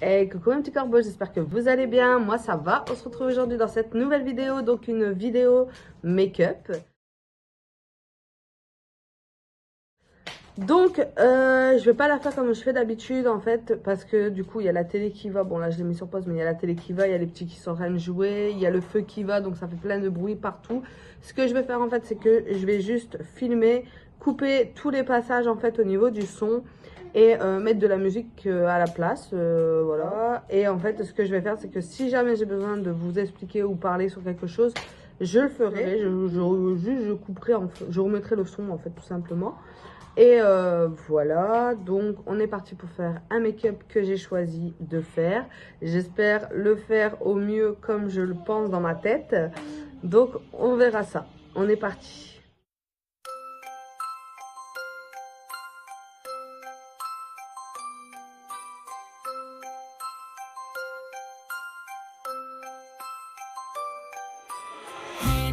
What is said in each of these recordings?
Hey, coucou mes petits corbeaux, j'espère que vous allez bien. Moi ça va, on se retrouve aujourd'hui dans cette nouvelle vidéo, donc une vidéo make-up. Donc je vais pas la faire comme je fais d'habitude en fait, parce que du coup il y a la télé qui va, bon là je l'ai mis sur pause, mais il y a la télé qui va, il y a les petits qui sont en train de jouer, il y a le feu qui va, donc ça fait plein de bruit partout. Ce que je vais faire en fait, c'est que je vais juste filmer, couper tous les passages en fait au niveau du son et mettre de la musique à la place, voilà. Et en fait ce que je vais faire, c'est que si jamais j'ai besoin de vous expliquer ou parler sur quelque chose, je le ferai, je couperai, je remettrai le son en fait tout simplement. Et voilà, donc on est parti pour faire un make-up que j'ai choisi de faire. J'espère le faire au mieux comme je le pense dans ma tête. Donc on verra ça. On est parti.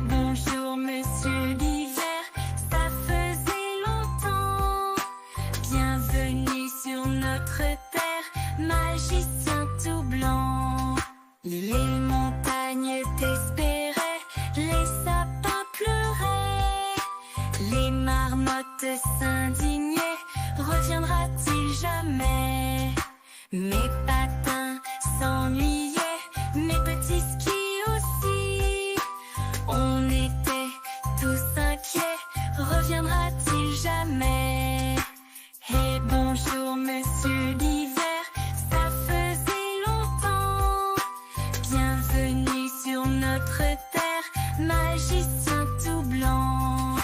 Bonjour monsieur l'hiver, ça faisait longtemps. Bienvenue sur notre terre, magicien tout blanc. Les montagnes t'espéraient, les sapins pleuraient, les marmottes s'indignaient, reviendra-t-il jamais? Mes patins s'ennuyaient, mes petits skis aussi. On était tous inquiets, reviendra-t-il jamais? Et bonjour monsieur l'hiver, ça faisait longtemps. Bienvenue sur notre terre, magicien tout blanc.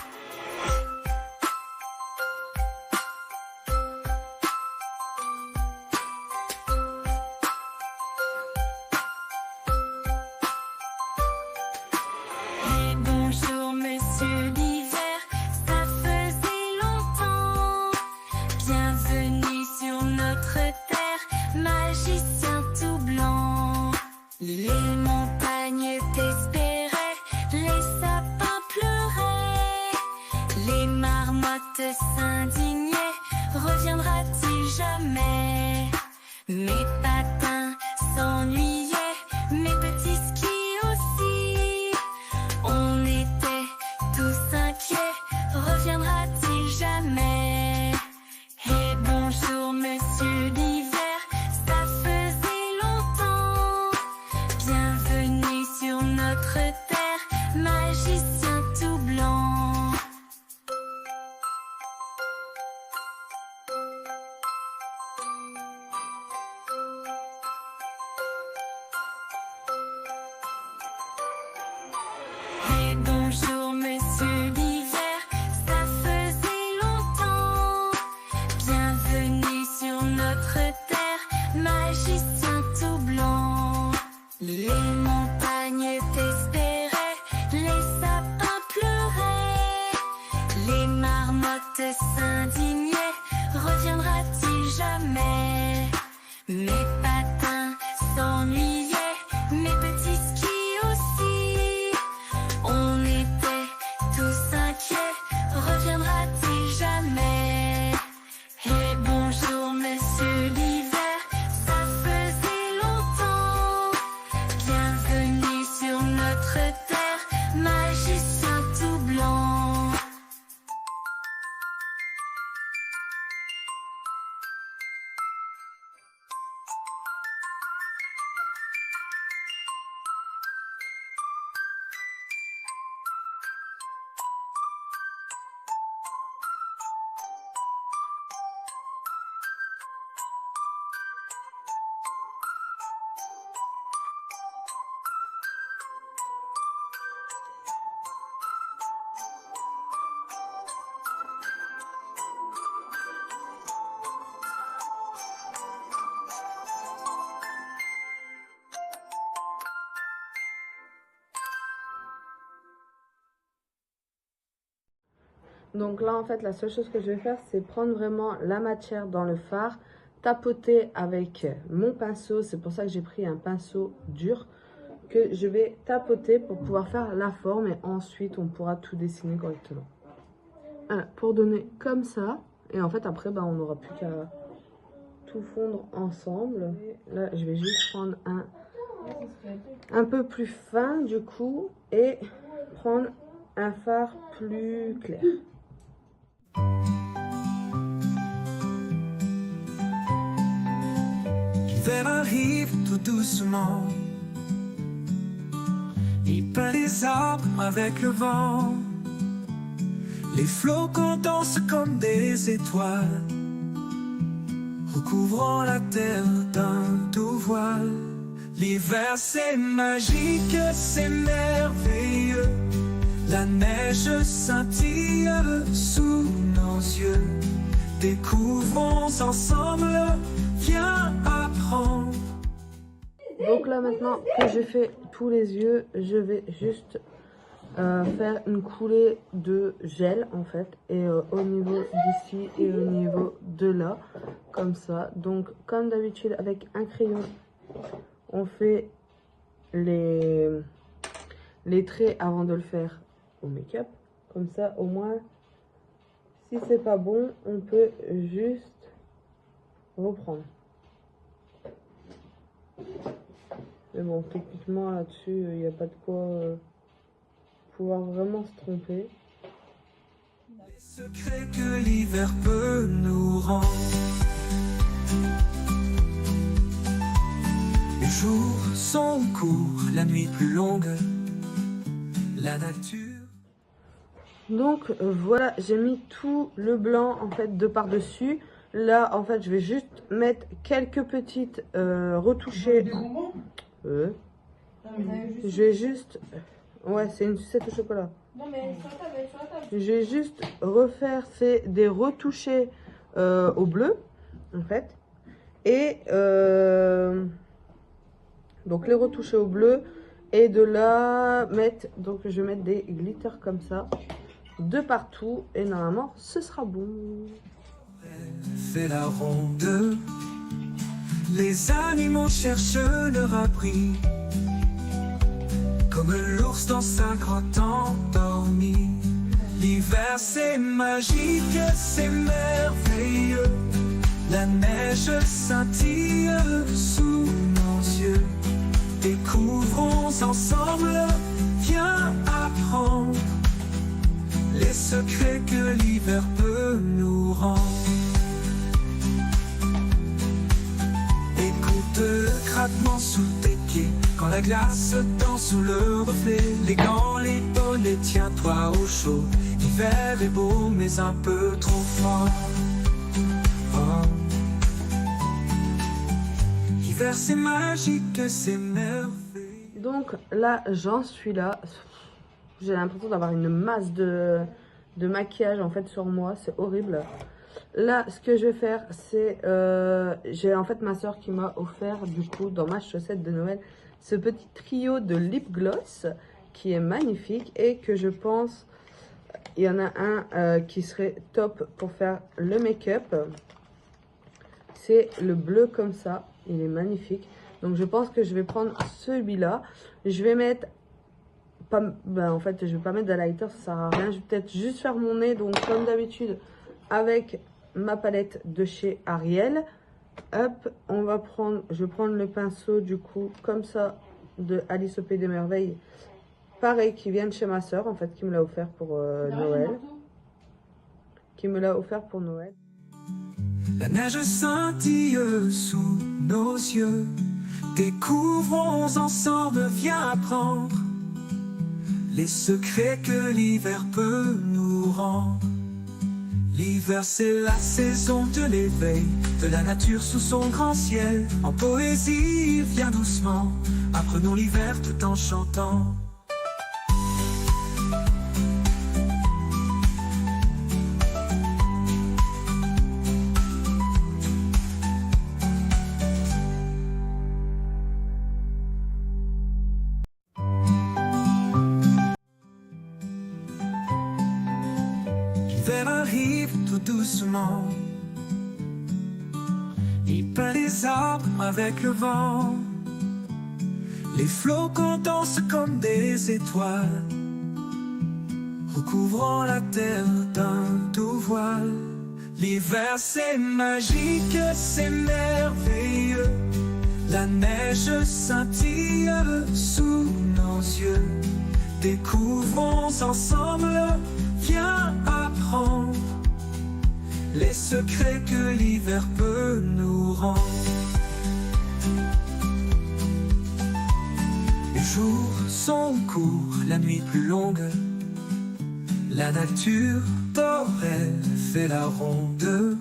Et bonjour monsieur l'hiver, ça faisait longtemps. Bienvenue sur notre terre, magicien tout blanc. Les montagnes t'espéraient, les sapins pleuraient, les marmottes s'indignaient, reviendra-t-il jamais? Mes patins s'ennuyaient, mes petits skis aussi. On était tous inquiets, reviendra-t-il jamais? Et bonjour monsieur l'hiver, ça faisait longtemps. Bienvenue sur notre terre, magicien tout blanc. Et bonjour monsieur l'hiver, ça faisait longtemps. Bienvenue sur notre terre, magicien tout blanc. Les montagnes t'espéraient, les sapins pleuraient, les marmottes s'indignaient, reviendra-t-il jamais? Mes patins s'ennuyaient, mes petits skis aussi. On était tous inquiets, reviendra-t-il jamais? Et bonjour monsieur l'hiver, ça faisait longtemps. Bienvenue sur notre terre, magicien tout blanc. Donc là en fait la seule chose que je vais faire, c'est prendre vraiment la matière dans le fard, tapoter avec mon pinceau. C'est pour ça que j'ai pris un pinceau dur que je vais tapoter pour pouvoir faire la forme, et ensuite on pourra tout dessiner correctement. Voilà, pour donner comme ça. Et en fait après on n'aura plus qu'à tout tout fondre ensemble. Et là, je vais juste prendre un peu plus fin du coup et prendre un fard plus clair. L'hiver arrive tout doucement. Il peint les arbres avec le vent. Les flocons dansent comme des étoiles, recouvrant la terre d'un doux voile. L'hiver c'est magique, c'est merveilleux. La neige scintille sous nos yeux. Découvrons ensemble, viens apprendre. Donc là maintenant que j'ai fait tous les yeux, je vais juste faire une coulée de gel en fait. Et au niveau d'ici et au niveau de là, comme ça. Donc comme d'habitude avec un crayon, on fait les traits avant de le faire au make-up. Comme ça au moins, si c'est pas bon, on peut juste reprendre. Mais bon, techniquement là-dessus, il n'y a pas de quoi pouvoir vraiment se tromper. Les secrets que l'hiver peut nous rendre. Les jours sont courts, la nuit plus longue. La nature. Donc voilà, j'ai mis tout le blanc en fait de par-dessus. Là en fait je vais juste mettre quelques petites retouchées. Je vais juste... Ouais, c'est une sucette au chocolat. Non mais sur la table, sur la table. Je vais juste refaire des retouchés au bleu en fait. Et donc les retoucher au bleu. Et de là mettre... Donc je vais mettre des glitters comme ça de partout. Et normalement ce sera bon. Fait la ronde. Les animaux cherchent leur abri, comme l'ours dans sa grotte endormie. L'hiver c'est magique, c'est merveilleux. La neige scintille sous nos yeux. Découvrons ensemble, viens apprendre les secrets que l'hiver peut nous rendre. Le craquement sous tes pieds, quand la glace danse sous le reflet. Les gants, les bonnets, tiens-toi au chaud. L'hiver est beau mais un peu trop fort. Oh. L'hiver c'est magique, c'est merveilleux. Donc là j'en suis là. J'ai l'impression d'avoir une masse de maquillage en fait sur moi, c'est horrible. Là, ce que je vais faire, c'est... j'ai en fait ma soeur qui m'a offert, du coup, dans ma chaussette de Noël, ce petit trio de lip gloss qui est magnifique et que je pense, il y en a un qui serait top pour faire le make-up. C'est le bleu comme ça, il est magnifique. Donc, je pense que je vais prendre celui-là. Je vais mettre... en fait, je vais pas mettre de lighter, ça sert à rien. Je vais peut-être juste faire mon nez, donc comme d'habitude, avec ma palette de chez Ariel. Hop, on va prendre, je vais prendre le pinceau du coup comme ça de Alice au Pays des Merveilles, pareil, qui vient de chez ma soeur en fait, qui me l'a offert pour Noël, La neige scintille sous nos yeux. Découvrons ensemble, viens apprendre les secrets que l'hiver peut nous rendre. L'hiver c'est la saison de l'éveil, de la nature sous son grand ciel. En poésie, viens doucement, apprenons l'hiver tout en chantant. L'hiver arrive tout doucement. Il peint les arbres avec le vent. Les flocons dansent comme des étoiles, recouvrant la terre d'un doux voile. L'hiver c'est magique, c'est merveilleux. La neige scintille sous nos yeux. Découvrons ensemble, viens apprendre les secrets que l'hiver peut nous rendre. Les jours sont courts, la nuit plus longue. La nature dort, elle fait la ronde.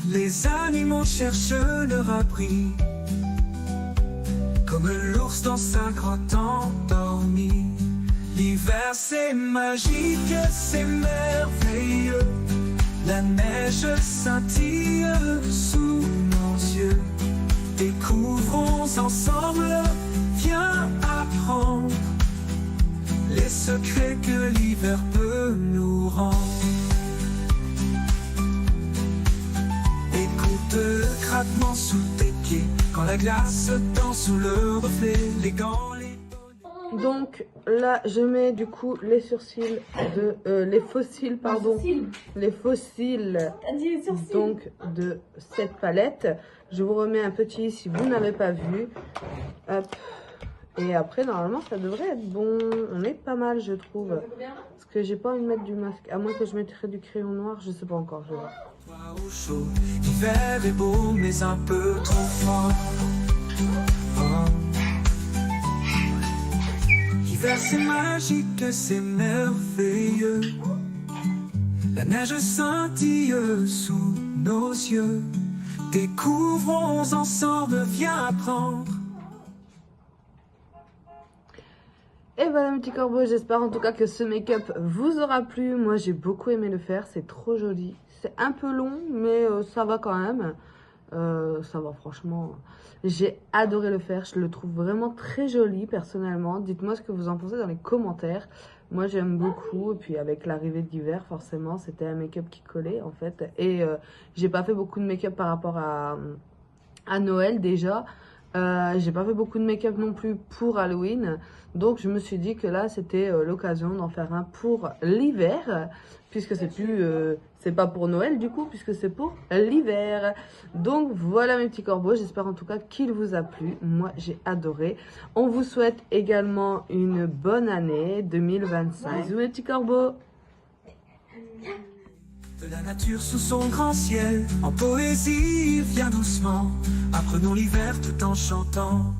Les animaux cherchent leur abri, comme l'ours dans sa grotte endormie. L'hiver c'est magique, c'est merveilleux. La neige scintille sous nos yeux. Découvrons ensemble, viens apprendre les secrets que l'hiver peut nous rendre. Écoute le craquement sous tes pieds quand la glace danse sous le reflet, les gants, les... Donc là, je mets du coup les sourcils de les fossiles, pardon, les fossiles. T'as dit les sourcils. Donc de cette palette. Je vous remets un petit si vous n'avez pas vu. Hop. Et après, normalement, ça devrait être bon. On est pas mal, je trouve. Parce que j'ai pas envie de mettre du masque. À moins que je mettrais du crayon noir, je sais pas encore. Je vais voir. Au chaud, l'hiver est beau, mais un peu trop fort. L'hiver c'est magique, c'est merveilleux. La neige scintille sous nos yeux. Découvrons ensemble, viens apprendre. Et voilà mes petits corbeaux, j'espère en tout cas que ce make-up vous aura plu. Moi j'ai beaucoup aimé le faire, c'est trop joli. C'est un peu long mais ça va quand même. Ça va franchement. J'ai adoré le faire, je le trouve vraiment très joli personnellement. Dites-moi ce que vous en pensez dans les commentaires. Moi j'aime beaucoup et puis avec l'arrivée de l'hiver forcément c'était un make-up qui collait en fait. Et j'ai pas fait beaucoup de make-up par rapport à Noël déjà. J'ai pas fait beaucoup de make-up non plus pour Halloween. Donc je me suis dit que là c'était l'occasion d'en faire un pour l'hiver. Puisque c'est plus, c'est pas pour Noël du coup, puisque c'est pour l'hiver. Donc voilà mes petits corbeaux, j'espère en tout cas qu'il vous a plu. Moi j'ai adoré. On vous souhaite également une bonne année 2025. Bisous mes petits corbeaux. De la nature sous son grand ciel, en poésie, viens doucement. Apprenons l'hiver tout en chantant.